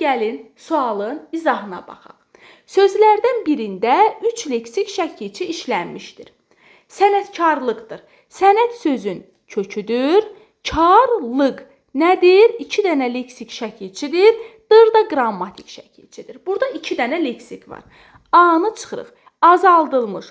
gəlin sualın izahına baxaq. Sözlərdən birində 3 leksik şəkilçi işlənmişdir. Sənətkarlıqdır. Sənət sözün köküdür. Karlıq nədir? 2 dənə leksik şəkilçidir. Dır da qrammatik şəkilçidir. Burada 2 dənə leksik var. A-nı çıxırıq. Azaldılmış.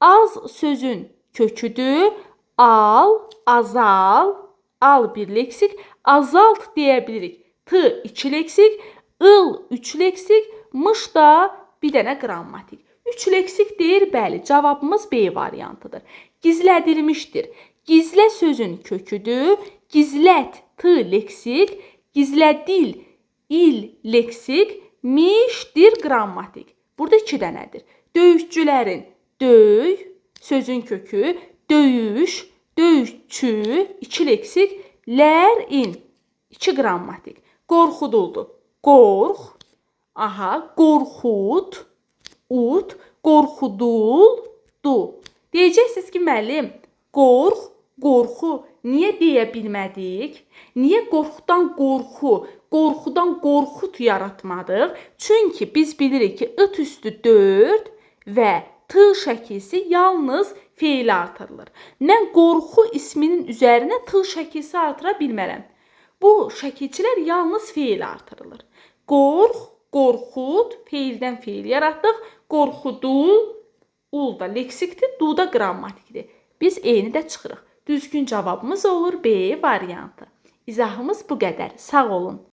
Az sözün köküdür. Al, azal, al bir leksik. Azalt deyə bilirik. T 2 leksik, ıl 3 leksik, mış da bir dənə qrammatik. 3 leksik deyir, bəli, cavabımız B variantıdır. Gizlədilmişdir. Gizlə sözün köküdür. Gizlət T leksik, gizlədil il leksik, mişdir qrammatik. Burada 2 dənədir. Döyüşçülərin döy sözün kökü, döyüş, döyüşçü 2 leksik, lər-in 2 qrammatik. Qorxuduldu. Qorx, aha, qorxud, ut, qorxuduldu. Deyəcəksiniz ki, müəllim, qorx, qorxu niyə deyə bilmədik? Niyə qorxudan qorxu, qorxudan qorxut yaratmadıq? Çünki biz bilirik ki, ıt üstü 4 və t şəkilsi yalnız feili artırılır. Mən qorxu isminin üzərinə t şəkilsi artıra bilmərəm. Bu şəkilçilər yalnız feil artırılır. Qorx, qorxud, feildən feil yaratdıq. Qorxudul, ul da leksikdir, du da qrammatikdir. Biz E-ni də çıxırıq. Düzgün cavabımız olur B variantı. İzahımız bu qədər. Sağ olun.